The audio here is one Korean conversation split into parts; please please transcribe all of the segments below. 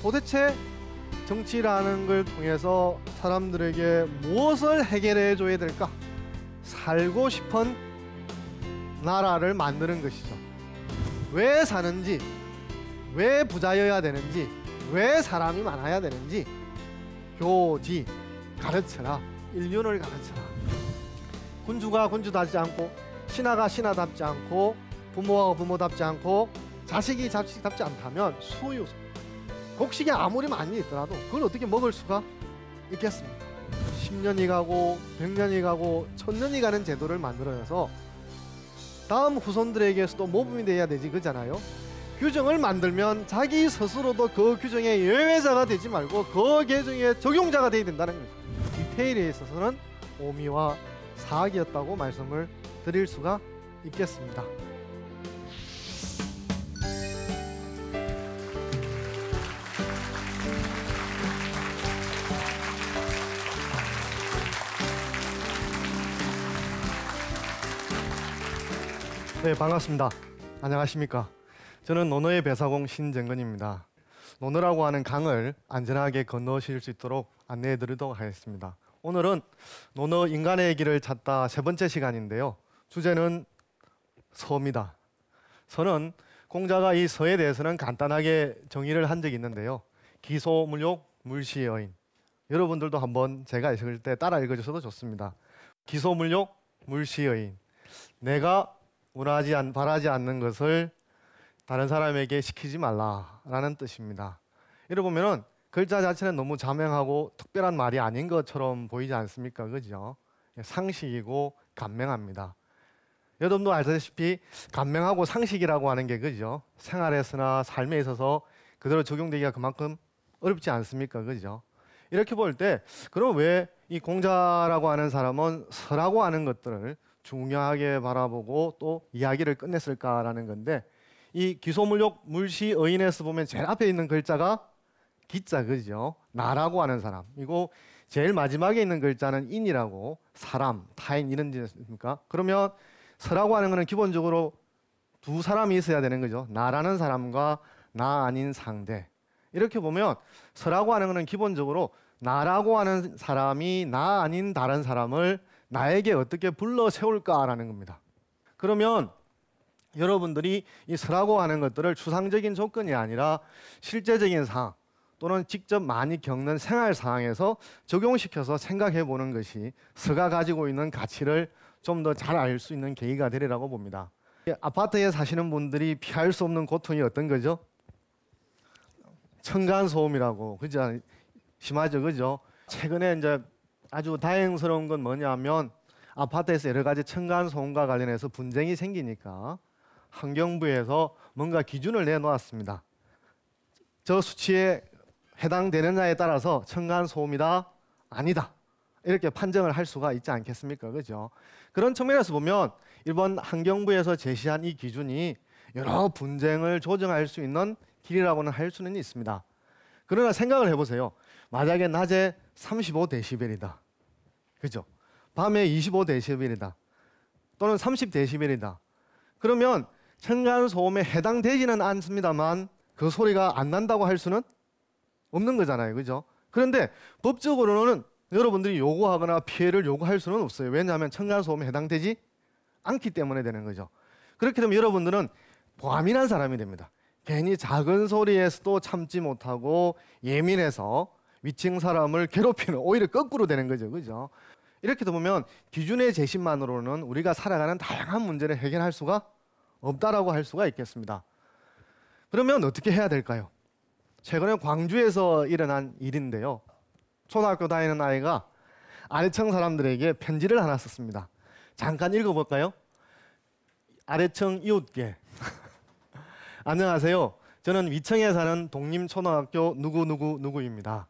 도대체 정치라는 걸 통해서 사람들에게 무엇을 해결해 줘야 될까? 살고 싶은 나라를 만드는 것이죠. 왜 사는지, 왜 부자여야 되는지, 왜 사람이 많아야 되는지 교지, 가르쳐라. 인륜을 가르쳐라. 군주가 군주답지 않고, 신하가 신하답지 않고, 부모가 부모답지 않고, 자식이 자식답지 않다면 수요소, 곡식이 아무리 많이 있더라도 그걸 어떻게 먹을 수가 있겠습니까? 10년이 가고 100년이 가고 1000년이 가는 제도를 만들어서 다음 후손들에게서도 모범이 돼야 되지, 그잖아요. 규정을 만들면 자기 스스로도 그 규정의 예외자가 되지 말고 그 규정의 적용자가 돼야 된다는 거죠. 디테일에 있어서는 오미와 사학이었다고 말씀을 드릴 수가 있겠습니다. 네, 반갑습니다. 안녕하십니까. 저는 논어의 배사공 신정근입니다. 논어라고 하는 강을 안전하게 건너실 수 있도록 안내해 드리도록 하겠습니다. 오늘은 논어 인간의 길을 찾다 세 번째 시간인데요. 주제는 서입니다. 서는 공자가 이 서에 대해서는 간단하게 정의를 한 적이 있는데요. 기소, 물욕, 물시여인. 여러분들도 한번 제가 읽을 때 따라 읽어주셔도 좋습니다. 기소, 물욕, 물시여인. 내가 바라지 않는 것을 다른 사람에게 시키지 말라라는 뜻입니다. 이러 보면은 글자 자체는 너무 자명하고 특별한 말이 아닌 것처럼 보이지 않습니까? 그죠? 상식이고 간명합니다. 여러분도 알다시피 간명하고 상식이라고 하는 게, 그죠? 생활에서나 삶에 있어서 그대로 적용되기가 그만큼 어렵지 않습니까? 그죠? 이렇게 볼 때 그럼 왜 이 공자라고 하는 사람은 서라고 하는 것들을 중요하게 바라보고 또 이야기를 끝냈을까라는 건데, 이 기소물욕 물시의인에서 보면 제일 앞에 있는 글자가 기자, 그죠? 나라고 하는 사람이고, 제일 마지막에 있는 글자는 인이라고, 사람, 타인 이런 뜻입니까? 그러면 서라고 하는 것은 기본적으로 두 사람이 있어야 되는 거죠. 나라는 사람과 나 아닌 상대. 이렇게 보면 서라고 하는 것은 기본적으로 나라고 하는 사람이 나 아닌 다른 사람을 나에게 어떻게 불러 세울까라는 겁니다. 그러면 여러분들이 이 서라고 하는 것들을 추상적인 조건이 아니라 실제적인 상황 또는 직접 많이 겪는 생활 상황에서 적용시켜서 생각해 보는 것이 서가 가지고 있는 가치를 좀 더 잘 알 수 있는 계기가 되리라고 봅니다. 아파트에 사시는 분들이 피할 수 없는 고통이 어떤 거죠? 층간소음이라고, 그죠? 심하죠, 그죠? 최근에 이제 아주 다행스러운 건 뭐냐면 아파트에서 여러 가지 층간소음과 관련해서 분쟁이 생기니까 환경부에서 뭔가 기준을 내놓았습니다. 저 수치에 해당되느냐에 따라서 층간소음이다, 아니다, 이렇게 판정을 할 수가 있지 않겠습니까? 그죠? 그런 측면에서 보면 일본 환경부에서 제시한 이 기준이 여러 분쟁을 조정할 수 있는 길이라고는 할 수는 있습니다. 그러나 생각을 해보세요. 만약에 낮에 35데시벨이다. 그죠? 밤에 25데시벨이다. 또는 30데시벨이다. 그러면 층간소음에 해당되지는 않습니다만 그 소리가 안 난다고 할 수는 없는 거잖아요. 그죠? 그런데 법적으로는 여러분들이 요구하거나 피해를 요구할 수는 없어요. 왜냐하면 층간소음에 해당되지 않기 때문에 되는 거죠. 그렇게 되면 여러분들은 과민한 사람이 됩니다. 괜히 작은 소리에서도 참지 못하고 예민해서 위층 사람을 괴롭히는, 오히려 거꾸로 되는 거죠. 그죠? 이렇게 보면 기준의 제시만으로는 우리가 살아가는 다양한 문제를 해결할 수가 없다라고 할 수가 있겠습니다. 그러면 어떻게 해야 될까요? 최근에 광주에서 일어난 일인데요. 초등학교 다니는 아이가 아래층 사람들에게 편지를 하나 썼습니다. 잠깐 읽어볼까요? 아래층 이웃께 안녕하세요. 저는 위층에 사는 독림초등학교 누구누구누구입니다.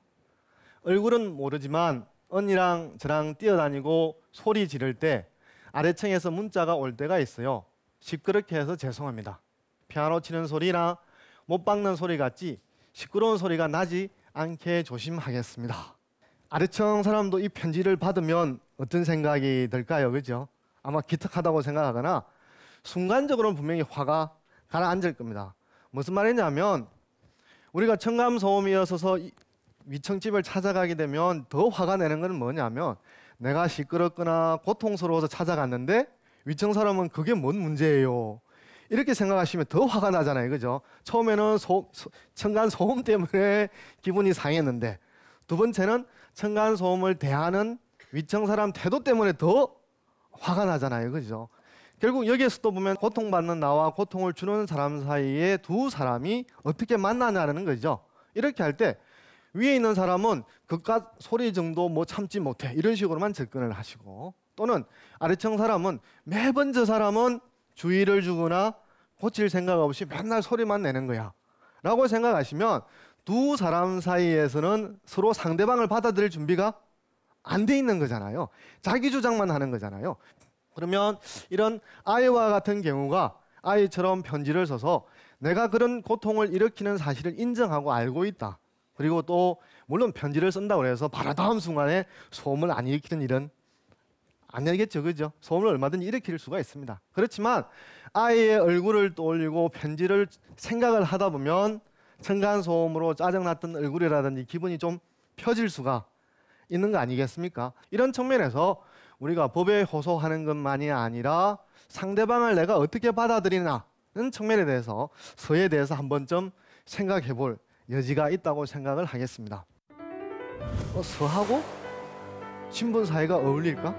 얼굴은 모르지만 언니랑 저랑 뛰어다니고 소리 지를 때 아래층에서 문자가 올 때가 있어요. 시끄럽게 해서 죄송합니다. 피아노 치는 소리나 못 박는 소리 같지 시끄러운 소리가 나지 않게 조심하겠습니다. 아래층 사람도 이 편지를 받으면 어떤 생각이 들까요? 그죠? 아마 기특하다고 생각하거나 순간적으로는 분명히 화가 가라앉을 겁니다. 무슨 말이냐면 우리가 층간소음이어서 위층집을 찾아가게 되면 더 화가 내는 건 뭐냐면 내가 시끄럽거나 고통스러워서 찾아갔는데 위층 사람은 그게 뭔 문제예요. 이렇게 생각하시면 더 화가 나잖아요. 그죠? 처음에는 층간소음 때문에 기분이 상했는데 두 번째는 층간소음을 대하는 위층 사람 태도 때문에 더 화가 나잖아요. 그죠? 결국 여기에서도 보면 고통받는 나와 고통을 주는 사람 사이에 두 사람이 어떻게 만나냐는 거죠. 이렇게 할 때 위에 있는 사람은 그깟 소리 정도 뭐 참지 못해 이런 식으로만 접근을 하시고 또는 아래층 사람은 매번 저 사람은 주의를 주거나 고칠 생각 없이 맨날 소리만 내는 거야 라고 생각하시면 두 사람 사이에서는 서로 상대방을 받아들일 준비가 안 돼 있는 거잖아요. 자기 주장만 하는 거잖아요. 그러면 이런 아이와 같은 경우가 아이처럼 편지를 써서 내가 그런 고통을 일으키는 사실을 인정하고 알고 있다. 그리고 또 물론 편지를 쓴다고 해서 바로 다음 순간에 소음을 안 일으키는 일은 아니겠죠. 그죠? 소음을 얼마든지 일으킬 수가 있습니다. 그렇지만 아이의 얼굴을 떠올리고 편지를 생각을 하다 보면 층간소음으로 짜증났던 얼굴이라든지 기분이 좀 펴질 수가 있는 거 아니겠습니까? 이런 측면에서 우리가 법에 호소하는 것만이 아니라 상대방을 내가 어떻게 받아들이나는 측면에 대해서 서에 대해서 한 번쯤 생각해 볼 여지가 있다고 생각을 하겠습니다. 서하고 신분사회가 어울릴까?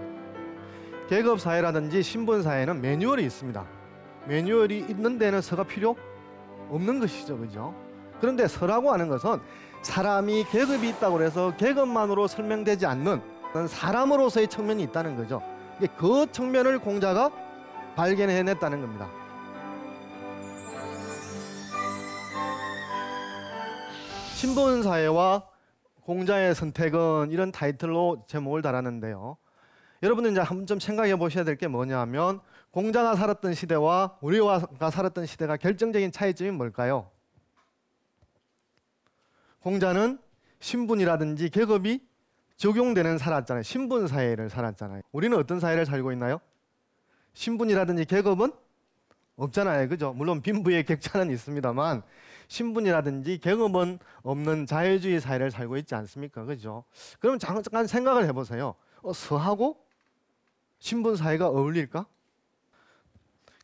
계급사회라든지 신분사회는 매뉴얼이 있습니다. 매뉴얼이 있는 데는 서가 필요 없는 것이죠. 그죠? 그런데 서라고 하는 것은 사람이 계급이 있다고 해서 계급만으로 설명되지 않는 사람으로서의 측면이 있다는 거죠. 그 측면을 공자가 발견해냈다는 겁니다. 신분사회와 공자의 선택은 이런 타이틀로 제목을 달았는데요. 여러분들 이제 한 번 생각해 보셔야 될 게 뭐냐면 공자가 살았던 시대와 우리가 살았던 시대가 결정적인 차이점이 뭘까요? 공자는 신분이라든지 계급이 적용되는 살았잖아요. 신분사회를 살았잖아요. 우리는 어떤 사회를 살고 있나요? 신분이라든지 계급은 없잖아요. 그죠? 물론 빈부의 격차는 있습니다만 신분이라든지 계급은 없는 자유주의 사회를 살고 있지 않습니까? 그죠? 그럼 잠깐 생각을 해보세요. 서하고 신분사회가 어울릴까?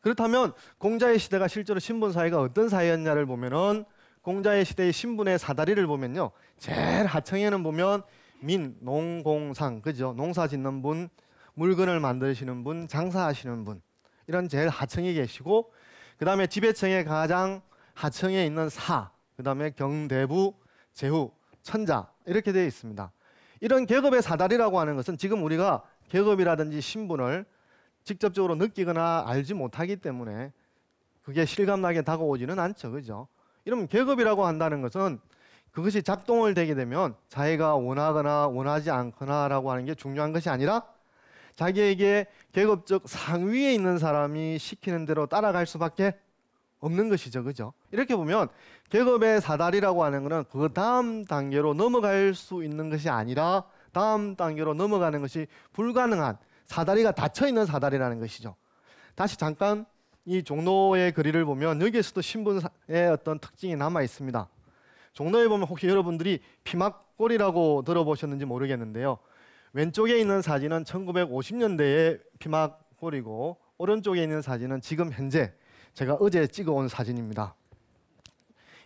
그렇다면 공자의 시대가 실제로 신분사회가 어떤 사회였냐를 보면은 공자의 시대의 신분의 사다리를 보면요. 제일 하층에는 보면 민, 농, 공, 상, 그죠? 농사 짓는 분, 물건을 만드시는 분, 장사하시는 분 이런 제일 하층에 계시고 그 다음에 지배층의 가장 하층에 있는 사, 그 다음에 경대부, 제후, 천자 이렇게 되어 있습니다. 이런 계급의 사다리라고 하는 것은 지금 우리가 계급이라든지 신분을 직접적으로 느끼거나 알지 못하기 때문에 그게 실감나게 다가오지는 않죠. 그죠? 이러면 계급이라고 한다는 것은 그것이 작동을 되게 되면 자기가 원하거나 원하지 않거나라고 하는 게 중요한 것이 아니라 자기에게 계급적 상위에 있는 사람이 시키는 대로 따라갈 수밖에 없는 것이죠. 그죠? 이렇게 보면 계급의 사다리라고 하는 것은 그 다음 단계로 넘어갈 수 있는 것이 아니라 다음 단계로 넘어가는 것이 불가능한 사다리가 닫혀있는 사다리라는 것이죠. 다시 잠깐 이 종로의 거리를 보면 여기에서도 신분의 어떤 특징이 남아 있습니다. 종로에 보면 혹시 여러분들이 피막골이라고 들어보셨는지 모르겠는데요. 왼쪽에 있는 사진은 1950년대의 피막골이고 오른쪽에 있는 사진은 지금 현재 제가 어제 찍어온 사진입니다.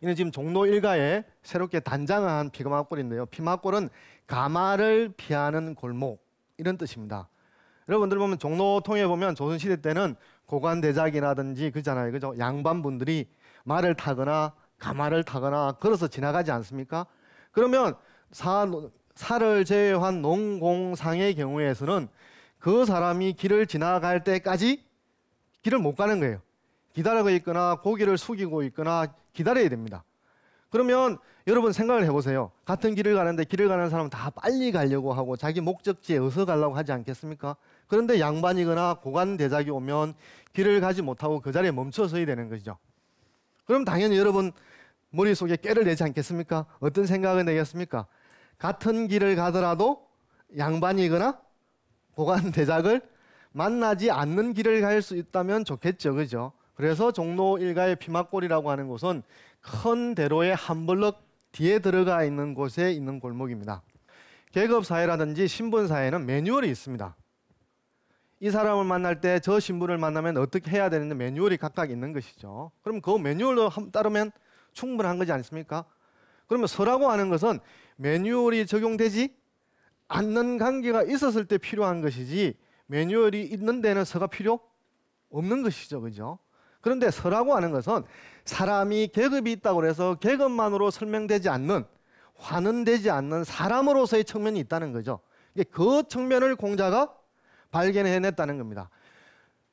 이는 지금 종로 일가에 새롭게 단장한 피막골인데요. 피막골은 가마를 피하는 골목 이런 뜻입니다. 여러분들 보면 종로통에 보면 조선시대 때는 고관대작이라든지 그잖아요. 그죠? 양반분들이 말을 타거나 가마를 타거나 걸어서 지나가지 않습니까? 그러면 사를 제외한 농공상의 경우에서는 그 사람이 길을 지나갈 때까지 길을 못 가는 거예요. 기다리고 있거나 고개를 숙이고 있거나 기다려야 됩니다. 그러면 여러분 생각을 해보세요. 같은 길을 가는데 길을 가는 사람은 다 빨리 가려고 하고 자기 목적지에 어서 가려고 하지 않겠습니까? 그런데 양반이거나 고관대작이 오면 길을 가지 못하고 그 자리에 멈춰서야 되는 것이죠. 그럼 당연히 여러분 머릿속에 꾀를 내지 않겠습니까? 어떤 생각을 내겠습니까? 같은 길을 가더라도 양반이거나 고관대작을 만나지 않는 길을 갈 수 있다면 좋겠죠. 그죠? 그래서 종로 일가의 피막골이라고 하는 곳은 큰 대로의 한 블럭 뒤에 들어가 있는 곳에 있는 골목입니다. 계급사회라든지 신분사회는 매뉴얼이 있습니다. 이 사람을 만날 때 저 신분을 만나면 어떻게 해야 되는지 매뉴얼이 각각 있는 것이죠. 그럼 그 매뉴얼로 따르면 충분한 거지 않습니까? 그러면 서라고 하는 것은 매뉴얼이 적용되지 않는 관계가 있었을 때 필요한 것이지 매뉴얼이 있는 데는 서가 필요 없는 것이죠. 그죠? 그런데 서라고 하는 것은 사람이 계급이 있다고 해서 계급만으로 설명되지 않는, 환원되지 않는 사람으로서의 측면이 있다는 거죠. 그 측면을 공자가 발견해냈다는 겁니다.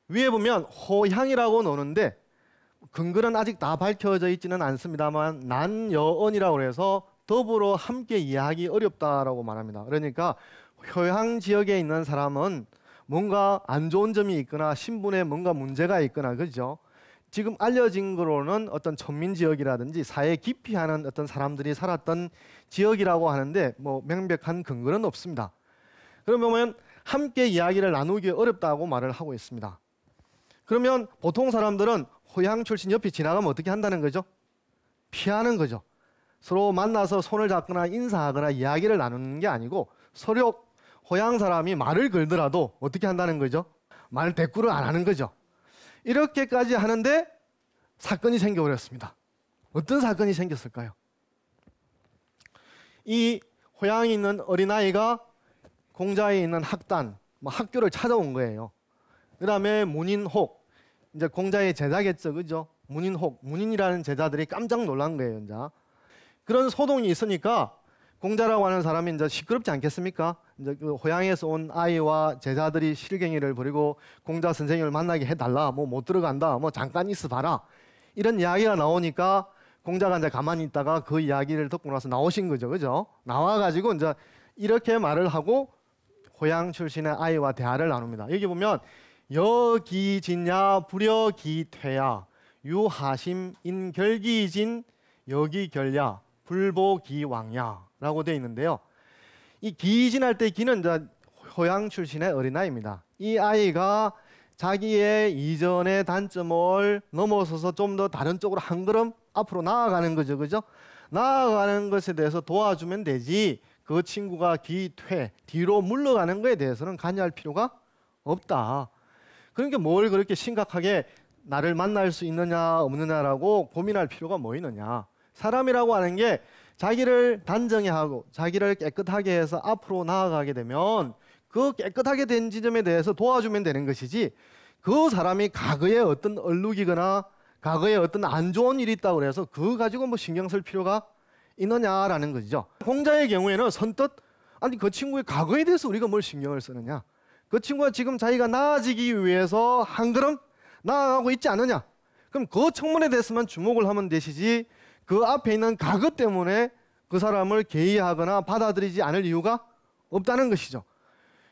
위에 보면 호향이라고 노는데 근거는 아직 다 밝혀져 있지는 않습니다만 난여언이라고 해서 더불어 함께 이해하기 어렵다라고 말합니다. 그러니까 효양 지역에 있는 사람은 뭔가 안 좋은 점이 있거나 신분에 뭔가 문제가 있거나 그죠? 지금 알려진 거로는 어떤 천민 지역이라든지 사회 깊이 하는 어떤 사람들이 살았던 지역이라고 하는데 뭐 명백한 근거는 없습니다. 그러면 함께 이야기를 나누기 어렵다고 말을 하고 있습니다. 그러면 보통 사람들은 호양 출신 옆에 지나가면 어떻게 한다는 거죠? 피하는 거죠. 서로 만나서 손을 잡거나 인사하거나 이야기를 나누는 게 아니고 서로 호양 사람이 말을 걸더라도 어떻게 한다는 거죠? 말 대꾸를 안 하는 거죠. 이렇게까지 하는데 사건이 생겨버렸습니다. 어떤 사건이 생겼을까요? 이 호양에 있는 어린아이가 공자에 있는 학단, 학교를 찾아온 거예요. 그 다음에 문인혹, 이제 공자의 제자겠죠, 그죠? 문인혹, 문인이라는 제자들이 깜짝 놀란 거예요, 이제. 그런 소동이 있으니까 공자라고 하는 사람이 이제 시끄럽지 않겠습니까? 이제 그 호양에서 온 아이와 제자들이 실갱이를 벌이고 공자 선생님을 만나게 해달라, 뭐 못 들어간다, 뭐 잠깐 있어봐라, 이런 이야기가 나오니까 공자가 이제 가만히 있다가 그 이야기를 듣고 나서 나오신 거죠, 그죠? 나와가지고 이제 이렇게 말을 하고 호양 출신의 아이와 대화를 나눕니다. 여기 보면 여기진야 불여기퇴야 유하심 인결기진 여기결야 불보기왕야 라고 되어 있는데요. 이 기진할 때 기는 이제 호양 출신의 어린아이입니다. 이 아이가 자기의 이전의 단점을 넘어서서 좀 더 다른 쪽으로 한 걸음 앞으로 나아가는 거죠, 그죠? 나아가는 것에 대해서 도와주면 되지 그 친구가 기퇴, 뒤로 물러가는 것에 대해서는 관여할 필요가 없다. 그러니까 뭘 그렇게 심각하게 나를 만날 수 있느냐 없느냐라고 고민할 필요가 뭐 있느냐. 사람이라고 하는 게 자기를 단정히 하고 자기를 깨끗하게 해서 앞으로 나아가게 되면 그 깨끗하게 된 지점에 대해서 도와주면 되는 것이지 그 사람이 과거에 어떤 얼룩이거나 과거에 어떤 안 좋은 일이 있다고 해서 그거 가지고 뭐 신경 쓸 필요가 있느냐라는 거죠. 공자의 경우에는 선뜻 아니 그 친구의 과거에 대해서 우리가 뭘 신경을 쓰느냐. 그 친구가 지금 자기가 나아지기 위해서 한 걸음 나아가고 있지 않느냐. 그럼 그 청문에 대해서만 주목을 하면 되시지 그 앞에 있는 과거 때문에 그 사람을 개의하거나 받아들이지 않을 이유가 없다는 것이죠.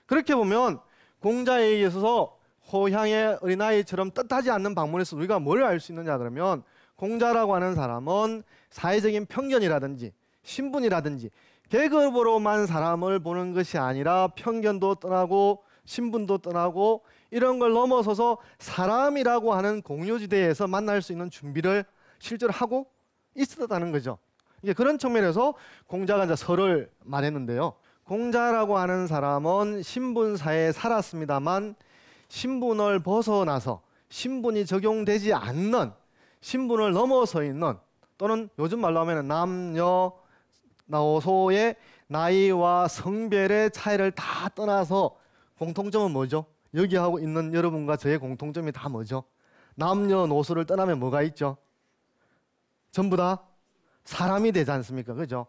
그렇게 보면 공자에 있어서 호향의 어린아이처럼 뜻하지 않는 방문에서 우리가 뭘 알 수 있느냐 그러면 공자라고 하는 사람은 사회적인 편견이라든지 신분이라든지 계급으로만 사람을 보는 것이 아니라 편견도 떠나고 신분도 떠나고 이런 걸 넘어서서 사람이라고 하는 공유지대에서 만날 수 있는 준비를 실제로 하고 있었다는 거죠. 이게 그런 측면에서 공자가 이제 설을 말했는데요. 공자라고 하는 사람은 신분사회에 살았습니다만 신분을 벗어나서 신분이 적용되지 않는 신분을 넘어서 있는 또는 요즘 말로 하면 남녀노소의 나이와 성별의 차이를 다 떠나서 공통점은 뭐죠? 여기 하고 있는 여러분과 저의 공통점이 다 뭐죠? 남녀노소를 떠나면 뭐가 있죠? 전부 다 사람이 되지 않습니까? 그죠?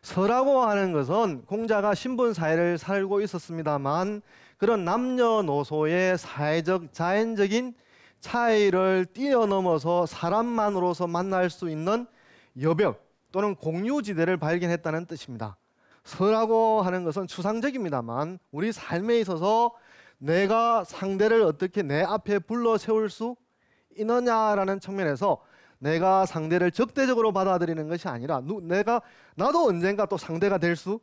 서라고 하는 것은 공자가 신분사회를 살고 있었습니다만 그런 남녀노소의 사회적 자연적인 차이를 뛰어넘어서 사람만으로서 만날 수 있는 여벽 또는 공유지대를 발견했다는 뜻입니다. 서라고 하는 것은 추상적입니다만 우리 삶에 있어서 내가 상대를 어떻게 내 앞에 불러 세울 수 있느냐라는 측면에서 내가 상대를 적대적으로 받아들이는 것이 아니라 나도 언젠가 또 상대가 될 수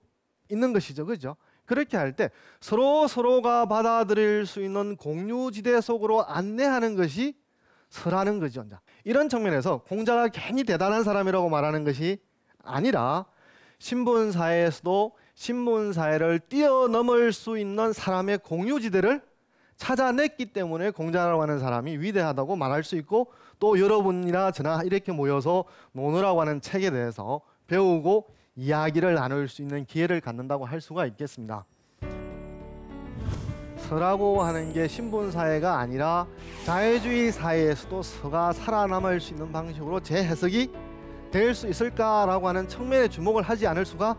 있는 것이죠. 그죠? 그렇게 할 때 서로가 받아들일 수 있는 공유지대 속으로 안내하는 것이 서라는 거죠. 이런 측면에서 공자가 괜히 대단한 사람이라고 말하는 것이 아니라 신분사회에서도 신분사회를 뛰어넘을 수 있는 사람의 공유지대를 찾아냈기 때문에 공자라고 하는 사람이 위대하다고 말할 수 있고, 또 여러분이나 저나 이렇게 모여서 논어라고 하는 책에 대해서 배우고 이야기를 나눌 수 있는 기회를 갖는다고 할 수가 있겠습니다. 서라고 하는 게 신분사회가 아니라 자유주의 사회에서도 서가 살아남을 수 있는 방식으로 재해석이 될 수 있을까라고 하는 측면에 주목을 하지 않을 수가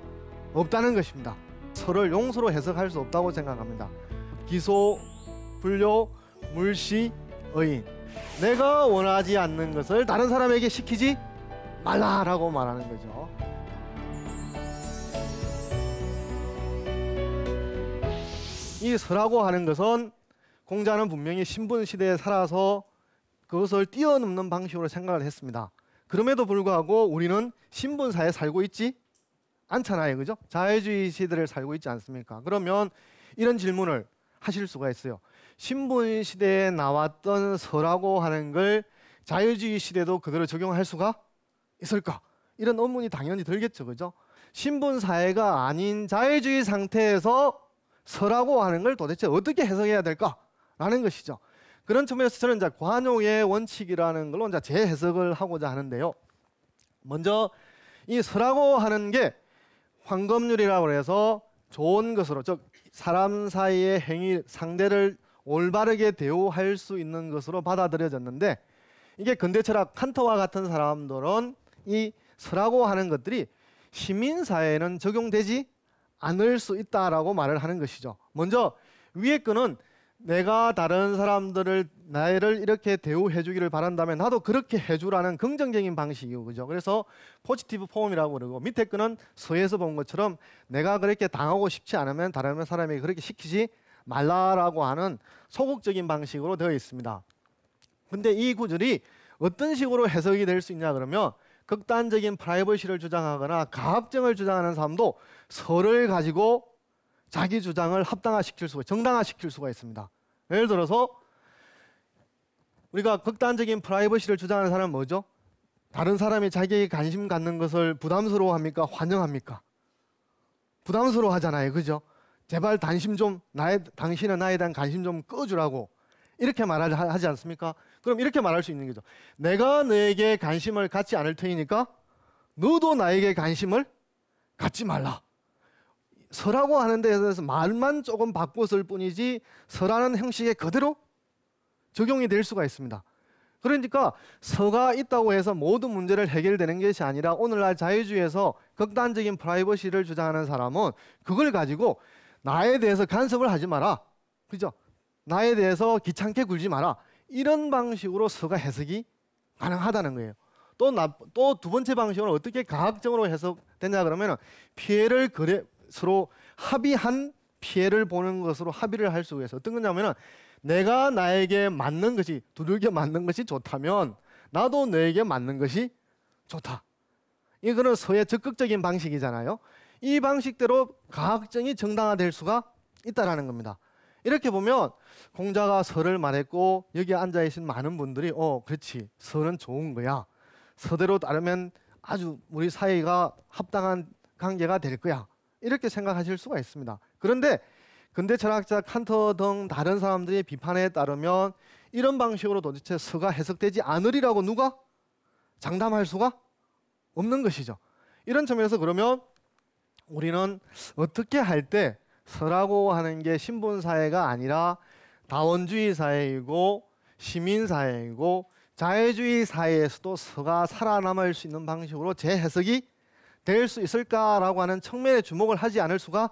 없다는 것입니다. 서를 용서로 해석할 수 없다고 생각합니다. 기소, 불료, 물시, 의인. 내가 원하지 않는 것을 다른 사람에게 시키지 말라라고 말하는 거죠. 이 서라고 하는 것은 공자는 분명히 신분시대에 살아서 그것을 뛰어넘는 방식으로 생각을 했습니다. 그럼에도 불구하고 우리는 신분사회에 살고 있지 않잖아요. 그죠? 자유주의 시대를 살고 있지 않습니까? 그러면 이런 질문을 하실 수가 있어요. 신분시대에 나왔던 서라고 하는 걸 자유주의 시대도 그대로 적용할 수가 있을까? 이런 의문이 당연히 들겠죠. 그죠? 신분사회가 아닌 자유주의 상태에서 서라고 하는 걸 도대체 어떻게 해석해야 될까라는 것이죠. 그런 측면에서 저는 이제 관용의 원칙이라는 걸로 이제 재해석을 하고자 하는데요. 먼저 이 서라고 하는 게 황금률이라고 해서 좋은 것으로, 즉 사람 사이의 행위, 상대를 올바르게 대우할 수 있는 것으로 받아들여졌는데, 이게 근대 철학 칸트와 같은 사람들은 이 서라고 하는 것들이 시민사회에는 적용되지 않을 수 있다라고 말을 하는 것이죠. 먼저 위에 거는 내가 다른 사람들을 나를 이렇게 대우해 주기를 바란다면 나도 그렇게 해주라는 긍정적인 방식이고, 그죠? 그래서 포지티브 폼이라고 그러고, 밑에 거는 서에서 본 것처럼 내가 그렇게 당하고 싶지 않으면 다른 사람에게 그렇게 시키지 말라라고 하는 소극적인 방식으로 되어 있습니다. 근데 이 구절이 어떤 식으로 해석이 될 수 있냐 그러면, 극단적인 프라이버시를 주장하거나 가합정을 주장하는 사람도 서를 가지고 자기 주장을 합당화시킬 수가, 정당화시킬 수가 있습니다. 예를 들어서 우리가 극단적인 프라이버시를 주장하는 사람은 뭐죠? 다른 사람이 자기에게 관심 갖는 것을 부담스러워합니까? 환영합니까? 부담스러워하잖아요. 그죠? 제발 당신은 나에 대한 관심 좀 꺼주라고 이렇게 말하지 않습니까? 그럼 이렇게 말할 수 있는 거죠. 내가 너에게 관심을 갖지 않을 테니까 너도 나에게 관심을 갖지 말라. 서라고 하는 데에 대해서 말만 조금 바꿨을 뿐이지 서라는 형식에 그대로 적용이 될 수가 있습니다. 그러니까 서가 있다고 해서 모든 문제를 해결되는 것이 아니라, 오늘날 자유주의에서 극단적인 프라이버시를 주장하는 사람은 그걸 가지고 나에 대해서 간섭을 하지 마라, 그죠? 나에 대해서 귀찮게 굴지 마라, 이런 방식으로 서가 해석이 가능하다는 거예요. 또 두 번째 방식은 어떻게 과학적으로 해석되냐 그러면, 피해를 서로 합의한 피해를 보는 것으로 합의를 할 수 있어요. 어떤 거냐면은, 내가 나에게 맞는 것이, 두들겨 맞는 것이 좋다면 나도 너에게 맞는 것이 좋다. 이거는 서의 적극적인 방식이잖아요. 이 방식대로 가학정이 정당화될 수가 있다라는 겁니다. 이렇게 보면 공자가 서를 말했고, 여기 앉아 계신 많은 분들이 그렇지, 서는 좋은 거야, 서대로 따르면 아주 우리 사이가 합당한 관계가 될 거야, 이렇게 생각하실 수가 있습니다. 그런데 근대 철학자 칸트 등 다른 사람들의 비판에 따르면 이런 방식으로 도대체 서가 해석되지 않으리라고 누가 장담할 수가 없는 것이죠. 이런 점에서 그러면 우리는 어떻게 할 때 서라고 하는 게 신분사회가 아니라 다원주의 사회이고 시민사회이고 자유주의 사회에서도 서가 살아남을 수 있는 방식으로 재해석이 될 수 있을까라고 하는 측면에 주목을 하지 않을 수가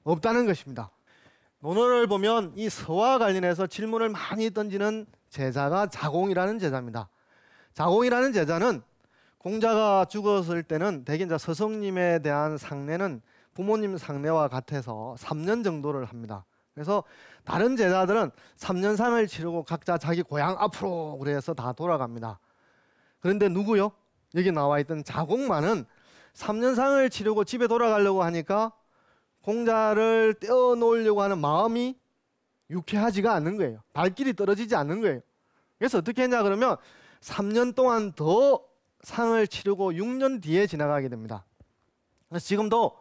없다는 것입니다. 논어를 보면 이 서와 관련해서 질문을 많이 던지는 제자가 자공이라는 제자입니다. 자공이라는 제자는 공자가 죽었을 때는 대개 이제 서성님에 대한 상례는 부모님 상례와 같아서 3년 정도를 합니다. 그래서 다른 제자들은 3년상을 치르고 각자 자기 고향 앞으로 그래서 다 돌아갑니다. 그런데 누구요? 여기 나와 있던 자공만은 3년상을 치르고 집에 돌아가려고 하니까 공자를 떼어놓으려고 하는 마음이 유쾌하지가 않는 거예요. 발길이 떨어지지 않는 거예요. 그래서 어떻게 했냐 그러면 3년 동안 더 상을 치르고 6년 뒤에 지나가게 됩니다. 그래서 지금도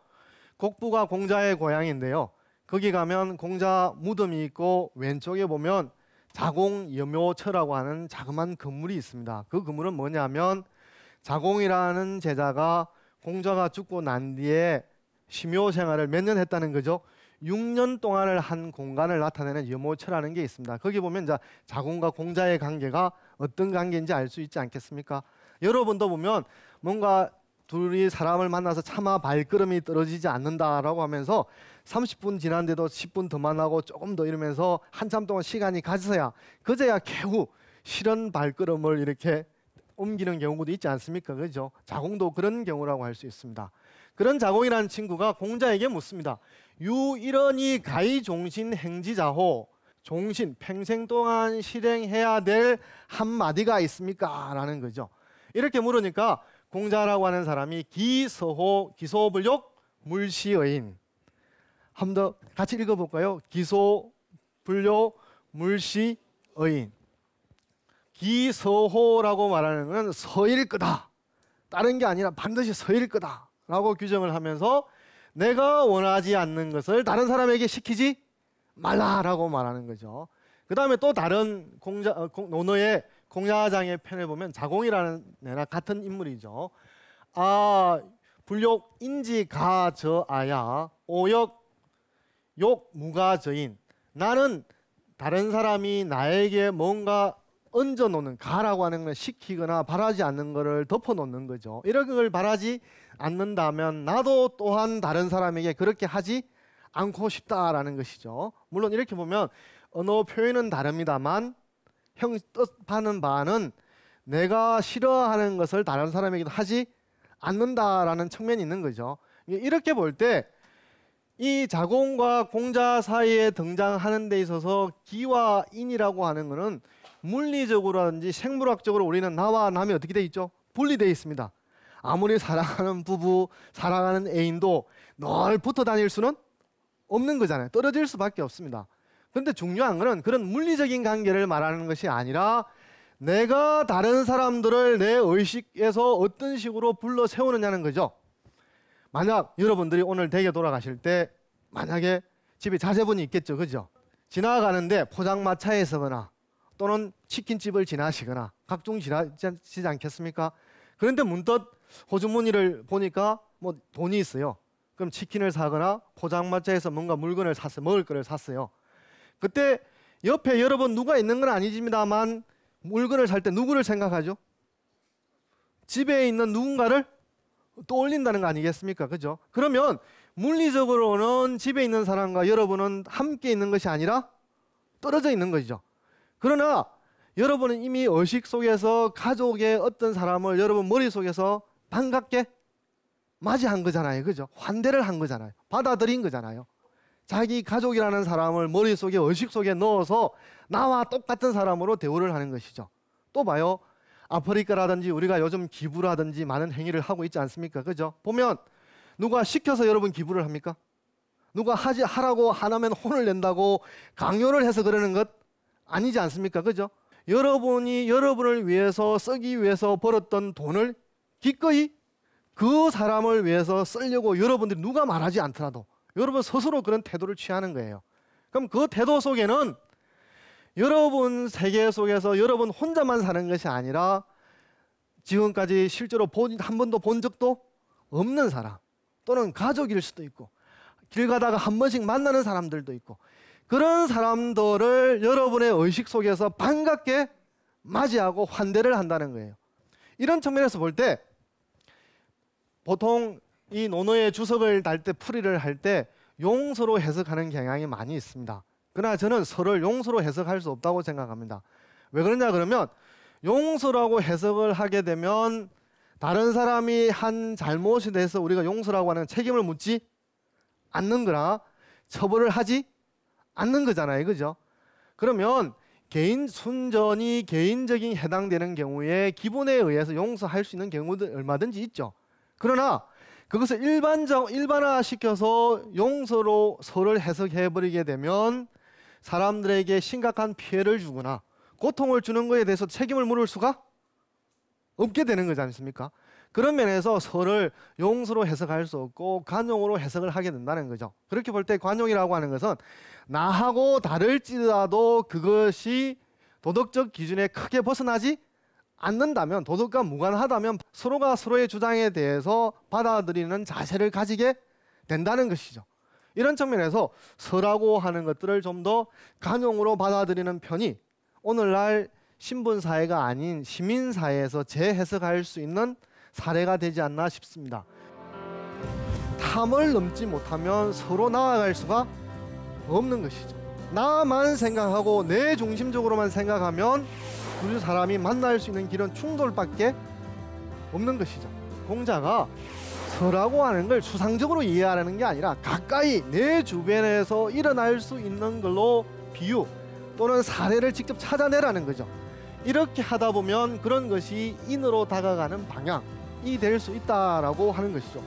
곡부가 공자의 고향인데요. 거기 가면 공자 무덤이 있고 왼쪽에 보면 자공염묘처라고 하는 자그마한 건물이 있습니다. 그 건물은 뭐냐면 자공이라는 제자가 공자가 죽고 난 뒤에 심요 생활을 몇 년 했다는 거죠. 6년 동안을 한 공간을 나타내는 염호처라는 게 있습니다. 거기 보면 이제 자공과 공자의 관계가 어떤 관계인지 알 수 있지 않겠습니까? 여러분도 보면 뭔가 둘이 사람을 만나서 차마 발걸음이 떨어지지 않는다라고 하면서 30분 지났는데도 10분 더 만나고 조금 더 이러면서 한참 동안 시간이 가서야 그제야 겨우 실은 발걸음을 이렇게 옮기는 경우도 있지 않습니까? 그죠? 자공도 그런 경우라고 할 수 있습니다. 그런 자공이라는 친구가 공자에게 묻습니다. 유일언이 가히 종신 행지자호, 종신 평생 동안 실행해야 될 한마디가 있습니까? 라는 거죠. 이렇게 물으니까 공자라고 하는 사람이 기서호, 기소불욕, 물시의인. 한 번 더 같이 읽어볼까요? 기소불욕, 물시의인. 기서호라고 말하는 것은 서일 거다. 다른 게 아니라 반드시 서일 거다 라고 규정을 하면서 내가 원하지 않는 것을 다른 사람에게 시키지 말라라고 말하는 거죠. 그 다음에 또 다른 논어의 공자장의 편을 보면 자공이라는 애나 같은 인물이죠. 불욕 인지가저아야 오역 욕무가저인. 나는 다른 사람이 나에게 뭔가 얹어놓는, 가라고 하는 건 시키거나 바라지 않는 것을 덮어놓는 거죠. 이런 걸 바라지 않는다면 나도 또한 다른 사람에게 그렇게 하지 않고 싶다라는 것이죠. 물론 이렇게 보면 언어 표현은 다릅니다만 형 뜻하는 바는 내가 싫어하는 것을 다른 사람에게도 하지 않는다라는 측면이 있는 거죠. 이렇게 볼 때 이 자공과 공자 사이에 등장하는 데 있어서 기와 인이라고 하는 것은 물리적으로든지 생물학적으로 우리는 나와 남이 어떻게 돼 있죠? 분리되어 있습니다. 아무리 사랑하는 부부, 사랑하는 애인도 늘 붙어 다닐 수는 없는 거잖아요. 떨어질 수밖에 없습니다. 그런데 중요한 것은 그런 물리적인 관계를 말하는 것이 아니라 내가 다른 사람들을 내 의식에서 어떤 식으로 불러 세우느냐는 거죠. 만약 여러분들이 오늘 댁에 돌아가실 때 만약에 집에 자제분이 있겠죠. 그죠? 지나가는데 포장마차에서거나 또는 치킨집을 지나시거나 각종 지나시지 않겠습니까? 그런데 문득 호주머니를 보니까 뭐 돈이 있어요. 그럼 치킨을 사거나 포장마차에서 뭔가 물건을 샀어요. 먹을 거를 샀어요. 그때 옆에 여러분 누가 있는 건 아니지만 물건을 살 때 누구를 생각하죠? 집에 있는 누군가를 떠올린다는 거 아니겠습니까? 그죠? 그러면 물리적으로는 집에 있는 사람과 여러분은 함께 있는 것이 아니라 떨어져 있는 것이죠. 그러나 여러분은 이미 의식 속에서 가족의 어떤 사람을 여러분 머릿속에서 반갑게 맞이한 거잖아요. 그죠? 환대를 한 거잖아요. 받아들인 거잖아요. 자기 가족이라는 사람을 머릿속에 의식 속에 넣어서 나와 똑같은 사람으로 대우를 하는 것이죠. 또 봐요. 아프리카라든지 우리가 요즘 기부라든지 많은 행위를 하고 있지 않습니까? 그죠? 보면 누가 시켜서 여러분 기부를 합니까? 누가 하라고 안 하면 혼을 낸다고 강요를 해서 그러는 것 아니지 않습니까? 그죠? 여러분이 여러분을 위해서 쓰기 위해서 벌었던 돈을 기꺼이 그 사람을 위해서 쓰려고 여러분들이 누가 말하지 않더라도 여러분 스스로 그런 태도를 취하는 거예요. 그럼 그 태도 속에는 여러분 세계 속에서 여러분 혼자만 사는 것이 아니라 지금까지 실제로 한 번도 본 적도 없는 사람 또는 가족일 수도 있고 길 가다가 한 번씩 만나는 사람들도 있고 그런 사람들을 여러분의 의식 속에서 반갑게 맞이하고 환대를 한다는 거예요. 이런 측면에서 볼 때 보통 이 논어의 주석을 달 때 풀이를 할 때 용서로 해석하는 경향이 많이 있습니다. 그러나 저는 서를 용서로 해석할 수 없다고 생각합니다. 왜 그러냐 그러면 용서라고 해석을 하게 되면 다른 사람이 한 잘못에 대해서 우리가 용서라고 하는 책임을 묻지 않는 거나 처벌을 하지 않는 거잖아요. 그죠? 그러면 개인 순전히 개인적인 해당되는 경우에 기본에 의해서 용서할 수 있는 경우도 얼마든지 있죠. 그러나 그것을 일반화시켜서 용서로 서를 해석해버리게 되면 사람들에게 심각한 피해를 주거나 고통을 주는 것에 대해서 책임을 물을 수가 없게 되는 거지 않습니까? 그런 면에서 서를 용서로 해석할 수 없고 관용으로 해석을 하게 된다는 거죠. 그렇게 볼 때 관용이라고 하는 것은 나하고 다를지라도 그것이 도덕적 기준에 크게 벗어나지 않는다면, 도덕과 무관하다면 서로가 서로의 주장에 대해서 받아들이는 자세를 가지게 된다는 것이죠. 이런 측면에서 서라고 하는 것들을 좀 더 관용으로 받아들이는 편이 오늘날 신분사회가 아닌 시민사회에서 재해석할 수 있는 사례가 되지 않나 싶습니다. 탐을 넘지 못하면 서로 나아갈 수가 없는 것이죠. 나만 생각하고 내 중심적으로만 생각하면 두 사람이 만날 수 있는 길은 충돌밖에 없는 것이죠. 공자가 서라고 하는 걸 추상적으로 이해하라는 게 아니라 가까이 내 주변에서 일어날 수 있는 걸로 비유 또는 사례를 직접 찾아내라는 거죠. 이렇게 하다 보면 그런 것이 인으로 다가가는 방향이 될 수 있다라고 하는 것이죠.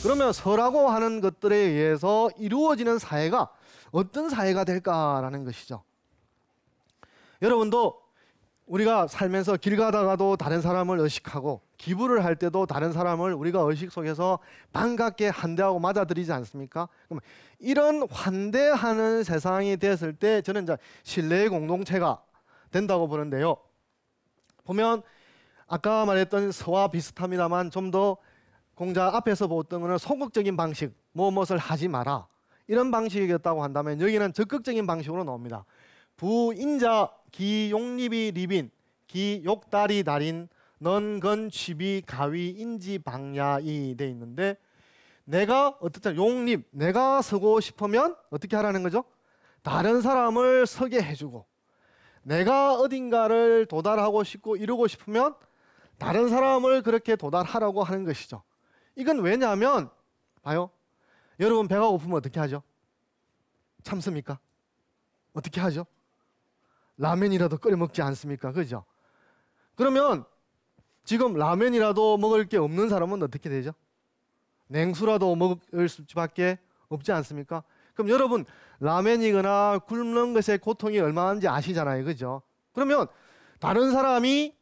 그러면 서라고 하는 것들에 의해서 이루어지는 사회가 어떤 사회가 될까라는 것이죠. 여러분도 우리가 살면서 길 가다가도 다른 사람을 의식하고 기부를 할 때도 다른 사람을 우리가 의식 속에서 반갑게 환대하고 맞아들이지 않습니까? 그럼 이런 환대하는 세상이 됐을 때 저는 이제 신뢰의 공동체가 된다고 보는데요. 보면 아까 말했던 서와 비슷합니다만 좀 더 공자 앞에서 보았던 것은 소극적인 방식, 무엇을 하지 마라 이런 방식이었다고 한다면 여기는 적극적인 방식으로 나옵니다. 부인자 기용립이 리빈 기욕다리 달인 넌건 취비 가위 인지 방야이 돼 있는데, 내가 어떻든 용립, 내가 서고 싶으면 어떻게 하라는 거죠? 다른 사람을 서게 해주고, 내가 어딘가를 도달하고 싶고 이루고 싶으면 다른 사람을 그렇게 도달하라고 하는 것이죠. 이건 왜냐하면 봐요. 여러분 배가 고프면 어떻게 하죠? 참습니까? 어떻게 하죠? 라면이라도 끓여 먹지 않습니까? 그죠? 그러면 지금 라면이라도 먹을 게 없는 사람은 어떻게 되죠? 냉수라도 먹을 수밖에 없지 않습니까? 그럼 여러분 라면이거나 굶는 것의 고통이 얼마나인지 아시잖아요. 그죠? 그러면 다른 사람이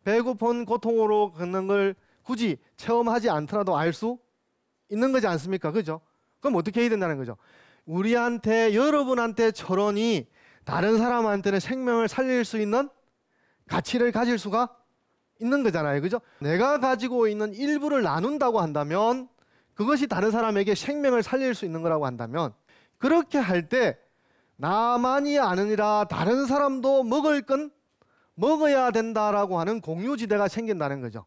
배고픈 고통으로 걷는 걸 굳이 체험하지 않더라도 알 수 있는 거지 않습니까? 그죠? 그럼 어떻게 해야 된다는 거죠? 우리한테, 여러분한테 저런이 다른 사람한테는 생명을 살릴 수 있는 가치를 가질 수가 있는 거잖아요. 그죠? 내가 가지고 있는 일부를 나눈다고 한다면 그것이 다른 사람에게 생명을 살릴 수 있는 거라고 한다면, 그렇게 할 때 나만이 아니라 다른 사람도 먹을 건 먹어야 된다라고 하는 공유지대가 생긴다는 거죠.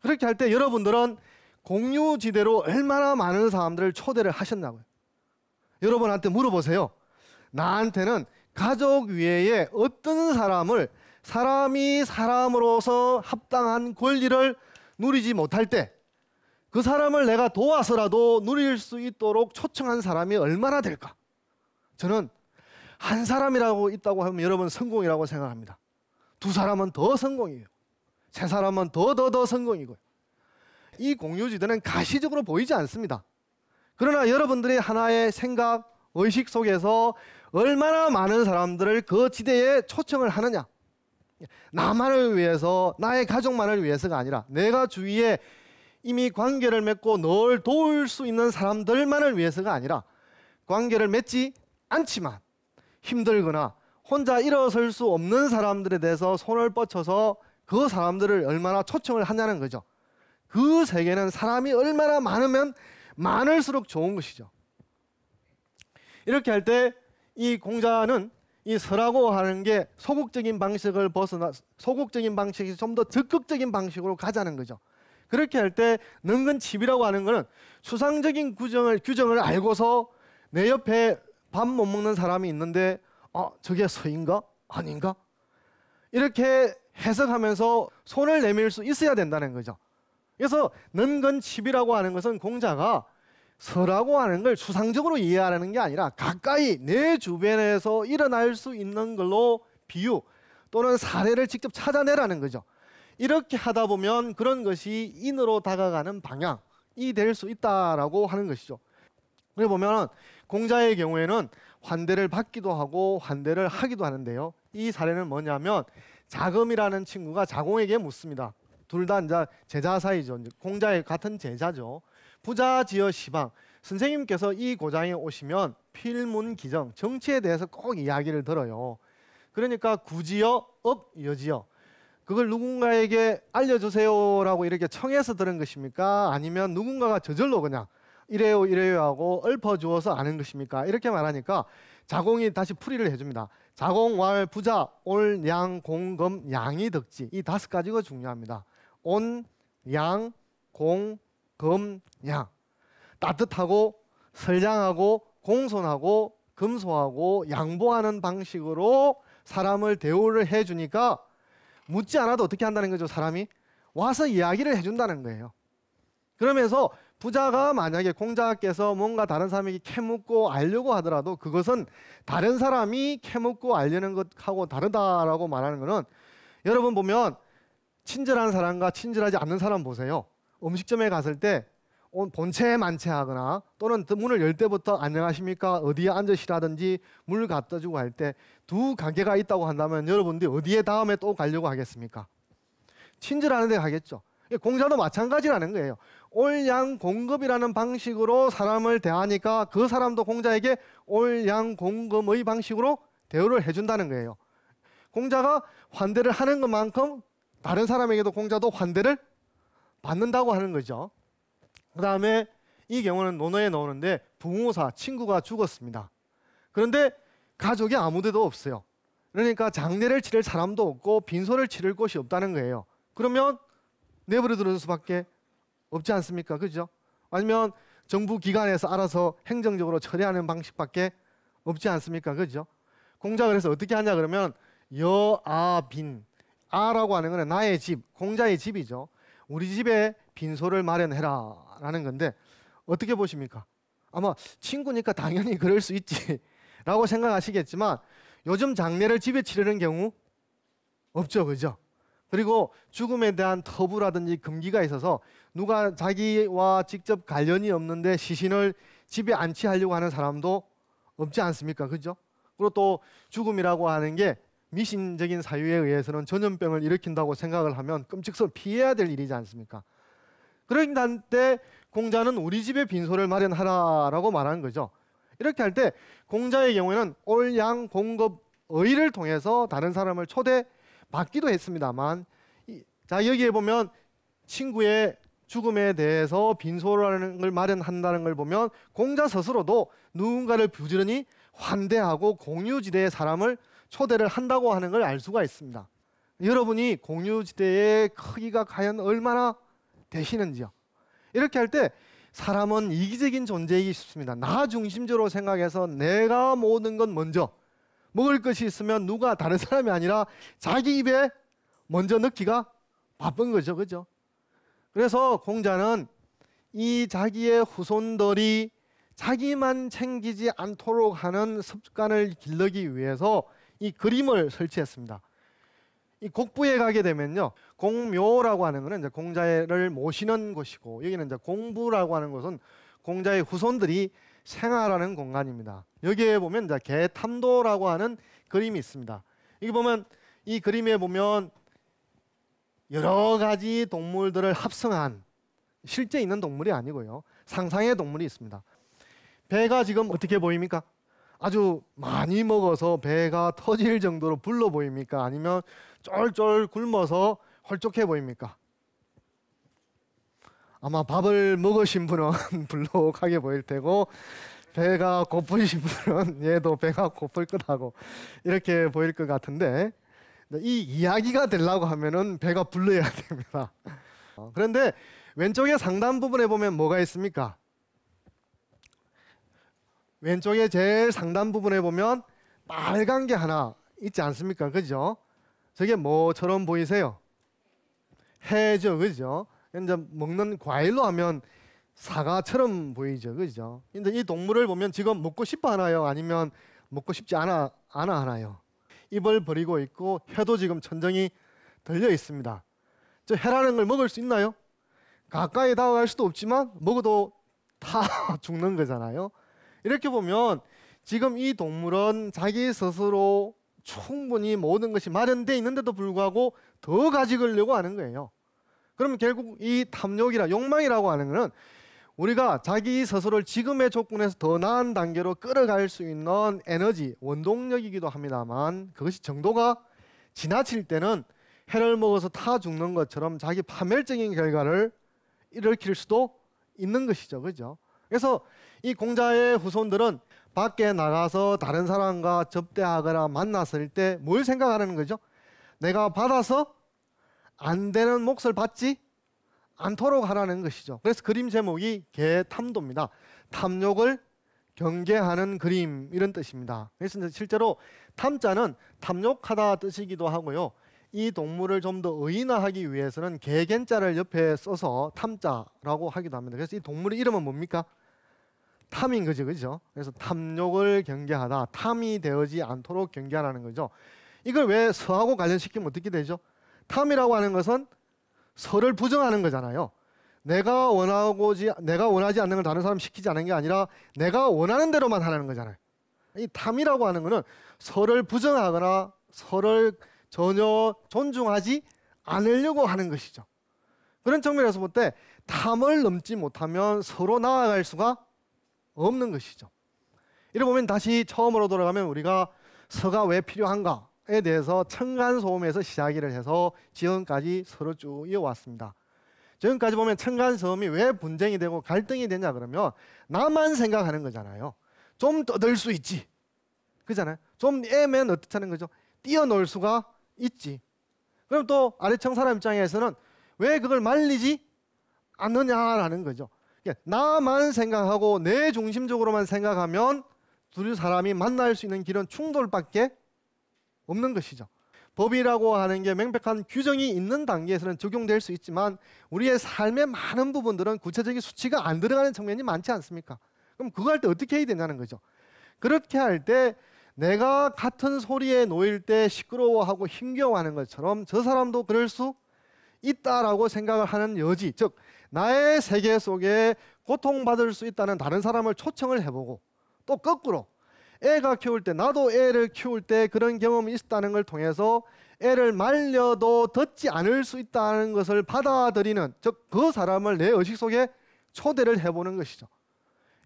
그렇게 할 때 여러분들은 공유지대로 얼마나 많은 사람들을 초대를 하셨냐고요. 여러분한테 물어보세요. 나한테는 가족 외에 어떤 사람을, 사람이 사람으로서 합당한 권리를 누리지 못할 때 그 사람을 내가 도와서라도 누릴 수 있도록 초청한 사람이 얼마나 될까? 저는 한 사람이라고 있다고 하면 여러분 성공이라고 생각합니다. 두 사람은 더 성공이에요. 세 사람은 더 성공이고요. 이 공유지대는 가시적으로 보이지 않습니다. 그러나 여러분들의 하나의 생각, 의식 속에서 얼마나 많은 사람들을 그 지대에 초청을 하느냐. 나만을 위해서, 나의 가족만을 위해서가 아니라 내가 주위에 이미 관계를 맺고 널 도울 수 있는 사람들만을 위해서가 아니라 관계를 맺지 않지만 힘들거나 혼자 일어설 수 없는 사람들에 대해서 손을 뻗쳐서 그 사람들을 얼마나 초청을 하냐는 거죠. 그 세계는 사람이 얼마나 많으면 많을수록 좋은 것이죠. 이렇게 할 때 이 공자는 이 서라고 하는 게 소극적인 방식을 벗어나, 소극적인 방식이 좀 더 적극적인 방식으로 가자는 거죠. 그렇게 할 때 능근칩이라고 하는 것은 추상적인 규정을 알고서 내 옆에 밥 못 먹는 사람이 있는데 저게 서인가? 아닌가? 이렇게 해석하면서 손을 내밀 수 있어야 된다는 거죠. 그래서 능근칩이라고 하는 것은 공자가 서라고 하는 걸 추상적으로 이해하라는 게 아니라 가까이 내 주변에서 일어날 수 있는 걸로 비유 또는 사례를 직접 찾아내라는 거죠. 이렇게 하다 보면 그런 것이 인으로 다가가는 방향이 될 수 있다라고 하는 것이죠. 그래 보면 공자의 경우에는 환대를 받기도 하고 환대를 하기도 하는데요. 이 사례는 뭐냐면 자금이라는 친구가 자공에게 묻습니다. 둘 다 이제 제자 사이죠. 공자의 같은 제자죠. 부자지어 시방. 선생님께서 이 고장에 오시면 필문기정, 정치에 대해서 꼭 이야기를 들어요. 그러니까 구지어, 여지어. 그걸 누군가에게 알려주세요라고 이렇게 청해서 들은 것입니까? 아니면 누군가가 저절로 그냥 이래요 이래요 하고 읊어주어서 아는 것입니까? 이렇게 말하니까 자공이 다시 풀이를 해줍니다. 자공, 왈, 부자, 올, 양, 공, 금, 양이 덕지. 이 5가지가 중요합니다. 온, 양, 공, 금, 양. 따뜻하고 선량하고 공손하고 금소하고 양보하는 방식으로 사람을 대우를 해주니까 묻지 않아도 어떻게 한다는 거죠? 사람이 와서 이야기를 해준다는 거예요. 그러면서 부자가 만약에 공자께서 뭔가 다른 사람에게 캐묻고 알려고 하더라도 그것은 다른 사람이 캐묻고 알려는 것하고 다르다라고 말하는 것은, 여러분 보면 친절한 사람과 친절하지 않는 사람 보세요. 음식점에 갔을 때 본체 만체하거나 또는 문을 열 때부터 안녕하십니까 어디에 앉으시라든지 물 갖다 주고 할 때 두 가게가 있다고 한다면 여러분들이 어디에 다음에 또 가려고 하겠습니까? 친절하는 데 가겠죠. 공자도 마찬가지라는 거예요. 올양공급이라는 방식으로 사람을 대하니까 그 사람도 공자에게 올양공급의 방식으로 대우를 해준다는 거예요. 공자가 환대를 하는 것만큼 다른 사람에게도 공자도 환대를 받는다고 하는 거죠. 그 다음에 이 경우는 논어에 나오는데 부모사, 친구가 죽었습니다. 그런데 가족이 아무데도 없어요. 그러니까 장례를 치를 사람도 없고 빈소를 치를 곳이 없다는 거예요. 그러면 내버려 두는 수밖에 없지 않습니까? 그죠? 아니면 정부 기관에서 알아서 행정적으로 처리하는 방식밖에 없지 않습니까? 그죠? 공자가 그래서 어떻게 하냐 그러면 여아빈, 아라고 하는 것은 나의 집, 공자의 집이죠. 우리 집에 빈소를 마련해라 라는 건데 어떻게 보십니까? 아마 친구니까 당연히 그럴 수 있지 라고 생각하시겠지만 요즘 장례를 집에 치르는 경우 없죠. 그죠? 그리고 죽음에 대한 터부라든지 금기가 있어서 누가 자기와 직접 관련이 없는데 시신을 집에 안치하려고 하는 사람도 없지 않습니까? 그죠? 그리고 또 죽음이라고 하는 게 미신적인 사유에 의해서는 전염병을 일으킨다고 생각을 하면 끔찍스러워 피해야 될 일이지 않습니까? 그런 때 공자는 우리 집에 빈소를 마련하라라고 말하는 거죠. 이렇게 할 때 공자의 경우에는 올양 공급 의를 통해서 다른 사람을 초대받기도 했습니다만, 자 여기에 보면 친구의 죽음에 대해서 빈소라는 걸 마련한다는 걸 보면 공자 스스로도 누군가를 부지런히 환대하고 공유지대의 사람을 초대를 한다고 하는 걸 알 수가 있습니다. 여러분이 공유지대의 크기가 과연 얼마나 되시는지요. 이렇게 할 때 사람은 이기적인 존재이기 쉽습니다. 나 중심적으로 생각해서 내가 모든 건 먼저, 먹을 것이 있으면 누가 다른 사람이 아니라 자기 입에 먼저 넣기가 바쁜 거죠. 그죠? 그래서 공자는 이 자기의 후손들이 자기만 챙기지 않도록 하는 습관을 기르기 위해서 이 그림을 설치했습니다. 이 곡부에 가게 되면요, 공묘라고 하는 것은 이제 공자를 모시는 곳이고, 여기는 이제 공부라고 하는 곳은 공자의 후손들이 생활하는 공간입니다. 여기에 보면 이제 개탐도라고 하는 그림이 있습니다. 여기 보면 이 그림에 보면 여러 가지 동물들을 합성한, 실제 있는 동물이 아니고요, 상상의 동물이 있습니다. 배가 지금 어떻게 보입니까? 아주 많이 먹어서 배가 터질 정도로 불러 보입니까? 아니면 쫄쫄 굶어서 홀쭉해 보입니까? 아마 밥을 먹으신 분은 불룩하게 보일 테고, 배가 고프신 분은 얘도 배가 고플 것하고 이렇게 보일 것 같은데, 이 이야기가 되려고 하면은 배가 불러야 됩니다. 그런데 왼쪽에 상단 부분에 보면 뭐가 있습니까? 왼쪽에 제일 상단 부분에 보면 빨간 게 하나 있지 않습니까? 그죠? 저게 뭐처럼 보이세요? 해죠. 그죠? 이제 먹는 과일로 하면 사과처럼 보이죠. 그죠? 근데 이 동물을 보면 지금 먹고 싶어 하나요? 아니면 먹고 싶지 않아 하나요? 입을 벌이고 있고 혀도 지금 천정이 들려 있습니다. 저 혀라는 걸 먹을 수 있나요? 가까이 다가갈 수도 없지만 먹어도 다 죽는 거잖아요. 이렇게 보면 지금 이 동물은 자기 스스로 충분히 모든 것이 마련되어 있는데도 불구하고 더 가지려고 하는 거예요. 그러면 결국 이 탐욕이라 욕망이라고 하는 것은 우리가 자기 스스로를 지금의 조건에서 더 나은 단계로 끌어갈 수 있는 에너지, 원동력이기도 합니다만 그것이 정도가 지나칠 때는 해를 먹어서 타 죽는 것처럼 자기 파멸적인 결과를 일으킬 수도 있는 것이죠. 그죠? 그래서 이 공자의 후손들은 밖에 나가서 다른 사람과 접대하거나 만났을 때 뭘 생각하는 거죠? 내가 받아서 안 되는 몫을 받지 않도록 하라는 것이죠. 그래서 그림 제목이 개탐도입니다. 탐욕을 경계하는 그림 이런 뜻입니다. 그래서 실제로 탐자는 탐욕하다 뜻이기도 하고요. 이 동물을 좀 더 의인화하기 위해서는 개견자를 옆에 써서 탐자라고 하기도 합니다. 그래서 이 동물의 이름은 뭡니까? 탐인 거죠. 그죠? 그래서 탐욕을 경계하다. 탐이 되어지 않도록 경계하라는 거죠. 이걸 왜 서하고 관련시키면 어떻게 되죠? 탐이라고 하는 것은 서를 부정하는 거잖아요. 내가 원하지 않는 걸 다른 사람 시키지 않는 게 아니라 내가 원하는 대로만 하는 거잖아요. 이 탐이라고 하는 것은 서를 부정하거나 서를 전혀 존중하지 않으려고 하는 것이죠. 그런 측면에서 볼 때 탐을 넘지 못하면 서로 나아갈 수가 없는 것이죠. 이래 보면 다시 처음으로 돌아가면 우리가 서가 왜 필요한가에 대해서 층간소음에서 시작을 해서 지금까지 서로 쭉 이어왔습니다. 지금까지 보면 층간소음이 왜 분쟁이 되고 갈등이 되냐 그러면 나만 생각하는 거잖아요. 좀 떠들 수 있지. 그잖아요. 좀 애면 어떻다는 거죠. 뛰어놀 수가 있지. 그럼 또 아래층 사람 입장에서는 왜 그걸 말리지 않느냐라는 거죠. 나만 생각하고 내 중심적으로만 생각하면 둘 사람이 만날 수 있는 길은 충돌밖에 없는 것이죠. 법이라고 하는 게 명백한 규정이 있는 단계에서는 적용될 수 있지만 우리의 삶의 많은 부분들은 구체적인 수치가 안 들어가는 측면이 많지 않습니까? 그럼 그거 할 때 어떻게 해야 되냐는 거죠. 그렇게 할 때 내가 같은 소리에 놓일 때 시끄러워하고 힘겨워하는 것처럼 저 사람도 그럴 수 있다라고 생각을 하는 여지, 즉 나의 세계 속에 고통받을 수 있다는 다른 사람을 초청을 해보고 또 거꾸로 애가 키울 때 나도 애를 키울 때 그런 경험이 있었다는 걸 통해서 애를 말려도 듣지 않을 수 있다는 것을 받아들이는, 즉 그 사람을 내 의식 속에 초대를 해보는 것이죠.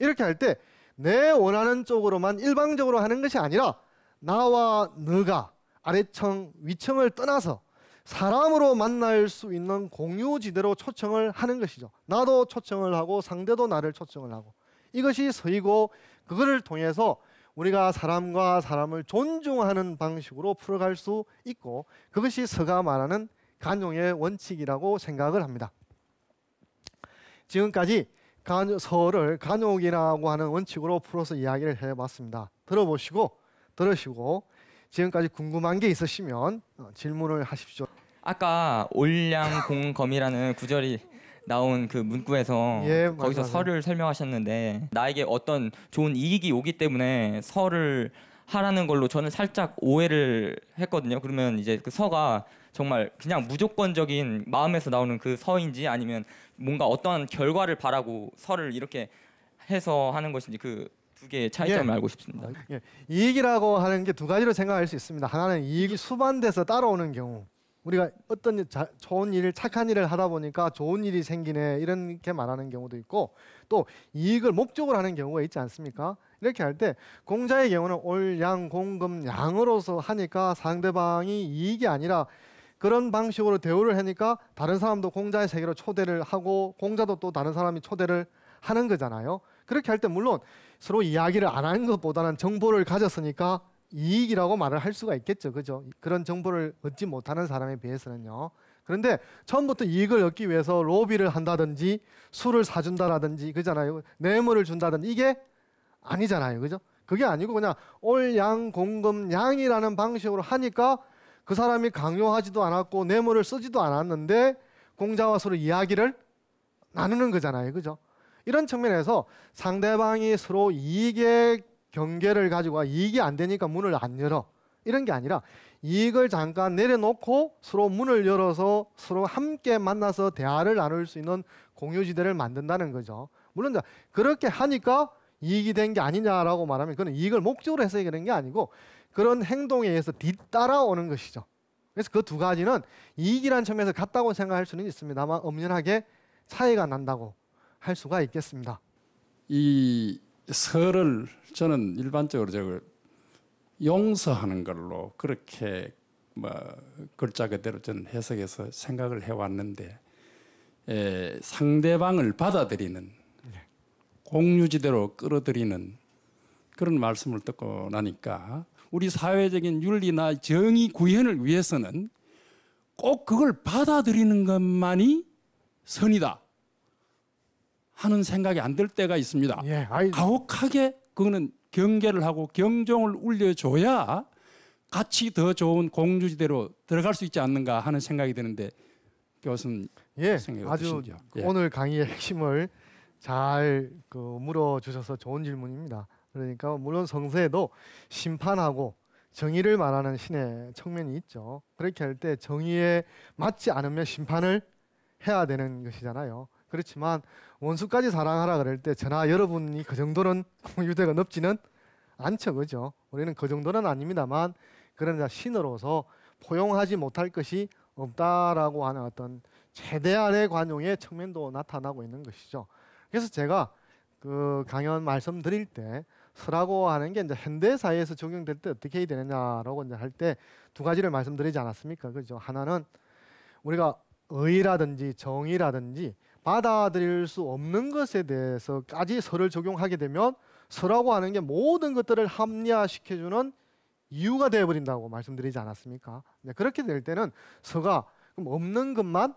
이렇게 할 때 내 원하는 쪽으로만 일방적으로 하는 것이 아니라 나와 너가 아래층 위층을 떠나서 사람으로 만날 수 있는 공유지대로 초청을 하는 것이죠. 나도 초청을 하고 상대도 나를 초청을 하고, 이것이 서이고 그거를 통해서 우리가 사람과 사람을 존중하는 방식으로 풀어갈 수 있고, 그것이 서가 말하는 간용의 원칙이라고 생각을 합니다. 지금까지 서를 간용이라고 하는 원칙으로 풀어서 이야기를 해봤습니다. 들으시고 지금까지 궁금한 게 있으시면 질문을 하십시오. 아까 올량공검이라는 구절이 나온 그 문구에서 거기서 설을 설명하셨는데, 나에게 어떤 좋은 이익이 오기 때문에 설을 하라는 걸로 저는 살짝 오해를 했거든요. 그러면 이제 그 서가 정말 그냥 무조건적인 마음에서 나오는 그 서인지 아니면 뭔가 어떤 결과를 바라고 설을 이렇게 해서 하는 것인지 그 두 개의 차이점을 알고 싶습니다. 이익이라고 하는 게 두 가지로 생각할 수 있습니다. 하나는 이익이 수반돼서 따라오는 경우, 우리가 어떤 좋은 일, 착한 일을 하다 보니까 좋은 일이 생기네 이렇게 말하는 경우도 있고, 또 이익을 목적으로 하는 경우가 있지 않습니까? 이렇게 할 때 공자의 경우는 올, 양, 공금, 양으로서 하니까 상대방이 이익이 아니라 그런 방식으로 대우를 하니까 다른 사람도 공자의 세계로 초대를 하고 공자도 또 다른 사람이 초대를 하는 거잖아요. 그렇게 할 때 물론 서로 이야기를 안 하는 것보다는 정보를 가졌으니까 이익이라고 말을 할 수가 있겠죠. 그죠? 그런 정보를 얻지 못하는 사람에 비해서는요. 그런데 처음부터 이익을 얻기 위해서 로비를 한다든지 술을 사준다라든지 그잖아요. 뇌물을 준다든지 이게 아니잖아요. 그죠? 그게 아니고 그냥 올, 양, 공금, 양이라는 방식으로 하니까 그 사람이 강요하지도 않았고 뇌물을 쓰지도 않았는데 공자와 서로 이야기를 나누는 거잖아요. 그죠? 이런 측면에서 상대방이 서로 이익의 경계를 가지고 이익이 안 되니까 문을 안 열어 이런 게 아니라 이익을 잠깐 내려놓고 서로 문을 열어서 서로 함께 만나서 대화를 나눌 수 있는 공유지대를 만든다는 거죠. 물론 그렇게 하니까 이익이 된 게 아니냐라고 말하면 그건 이익을 목적으로 해서 그런 게 아니고 그런 행동에 의해서 뒤따라오는 것이죠. 그래서 그 두 가지는 이익이라는 측면에서 같다고 생각할 수는 있습니다만 엄연하게 차이가 난다고 할 수가 있겠습니다. 이 설을 저는 일반적으로 저걸 용서하는 걸로 그렇게 뭐 글자 그대로 저는 해석해서 생각을 해왔는데 상대방을 받아들이는 공유지대로 끌어들이는 그런 말씀을 듣고 나니까 우리 사회적인 윤리나 정의 구현을 위해서는 꼭 그걸 받아들이는 것만이 선이다 하는 생각이 안 들 때가 있습니다. 예, 가혹하게 그거는 경계를 하고 경종을 울려줘야 같이 더 좋은 공유지대로 들어갈 수 있지 않는가 하는 생각이 드는데 교수님 생각이 아주 어떠신지요? 오늘 강의의 핵심을 잘 물어주셔서 좋은 질문입니다. 그러니까 물론 성서에도 심판하고 정의를 말하는 신의 측면이 있죠. 그렇게 할 때 정의에 맞지 않으면 심판을 해야 되는 것이잖아요. 그렇지만 원수까지 사랑하라 그럴 때 저나 여러분이 그 정도는 공유대가 높지는 않죠, 그죠? 우리는 그 정도는 아닙니다만 그러나 신으로서 포용하지 못할 것이 없다라고 하는 어떤 최대한의 관용의 측면도 나타나고 있는 것이죠. 그래서 제가 그 강연 말씀드릴 때 서라고 하는 게 이제 현대 사회에서 적용될 때 어떻게 해야 되느냐라고 이제 할 때 두 가지를 말씀드리지 않았습니까? 그죠? 하나는 우리가 의라든지 정의라든지 받아들일 수 없는 것에 대해서까지 서를 적용하게 되면 서라고 하는 게 모든 것들을 합리화시켜주는 이유가 되어버린다고 말씀드리지 않았습니까? 그렇게 될 때는 서가 그럼 없는 것만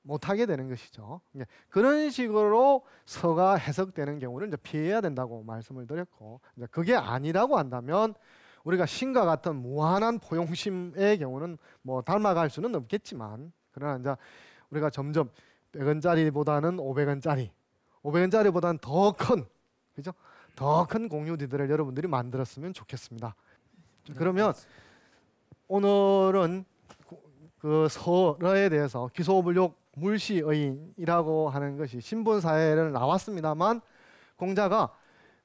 못하게 되는 것이죠. 그런 식으로 서가 해석되는 경우는 이제 피해야 된다고 말씀을 드렸고, 그게 아니라고 한다면 우리가 신과 같은 무한한 포용심의 경우는 뭐 닮아갈 수는 없겠지만, 그러나 이제 우리가 점점 100원짜리보다는 500원짜리, 500원짜리보다는 더 큰, 그죠? 더 큰 공유지들을 여러분들이 만들었으면 좋겠습니다. 그러면 오늘은 그 서러에 대해서 기소불욕 물시의인이라고 하는 것이 신분사회를 나왔습니다만 공자가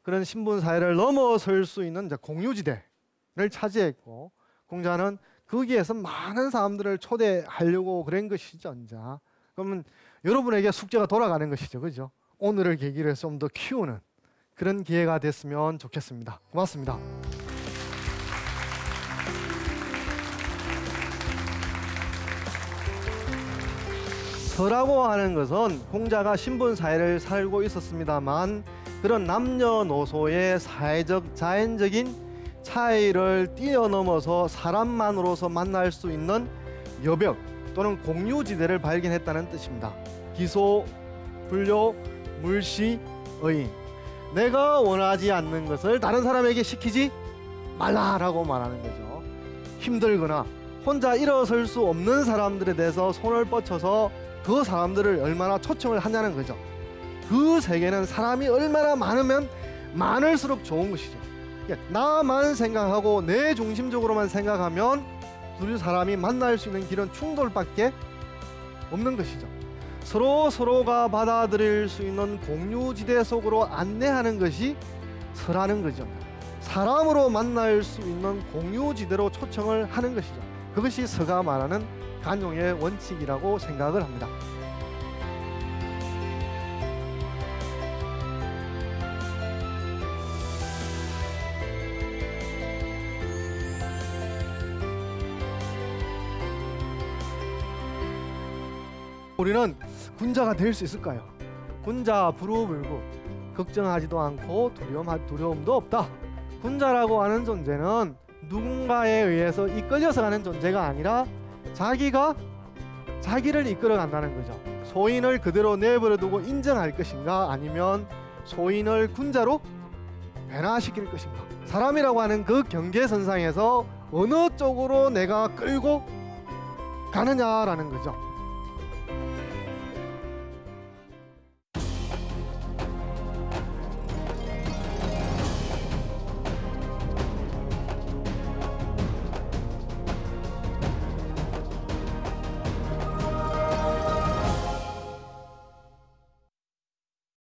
그런 신분사회를 넘어설 수 있는 이제 공유지대를 차지했고 공자는 거기에서 많은 사람들을 초대하려고 그런 것이죠. 이제. 그러면 여러분에게 숙제가 돌아가는 것이죠. 그죠? 오늘을 계기로 해서 좀 더 키우는 그런 기회가 됐으면 좋겠습니다. 고맙습니다. 서라고 하는 것은 공자가 신분사회를 살고 있었습니다만 그런 남녀노소의 사회적 자연적인 차이를 뛰어넘어서 사람만으로서 만날 수 있는 여벽 또는 공유지대를 발견했다는 뜻입니다. 기소, 불교, 물시, 의인. 내가 원하지 않는 것을 다른 사람에게 시키지 말라라고 말하는 거죠. 힘들거나 혼자 일어설 수 없는 사람들에 대해서 손을 뻗쳐서 그 사람들을 얼마나 초청을 하냐는 거죠. 그 세계는 사람이 얼마나 많으면 많을수록 좋은 것이죠. 나만 생각하고 내 중심적으로만 생각하면 두 사람이 만날 수 있는 길은 충돌밖에 없는 것이죠. 서로가 받아들일 수 있는 공유지대 속으로 안내하는 것이 서라는 거죠. 사람으로 만날 수 있는 공유지대로 초청을 하는 것이죠. 그것이 서가 말하는 관용의 원칙이라고 생각을 합니다. 우리는 군자가 될 수 있을까요? 군자 부르불구 걱정하지도 않고 두려움도 없다. 군자라고 하는 존재는 누군가에 의해서 이끌려서 가는 존재가 아니라 자기가 자기를 이끌어 간다는 거죠. 소인을 그대로 내버려 두고 인정할 것인가 아니면 소인을 군자로 변화시킬 것인가. 사람이라고 하는 그 경계선상에서 어느 쪽으로 내가 끌고 가느냐라는 거죠.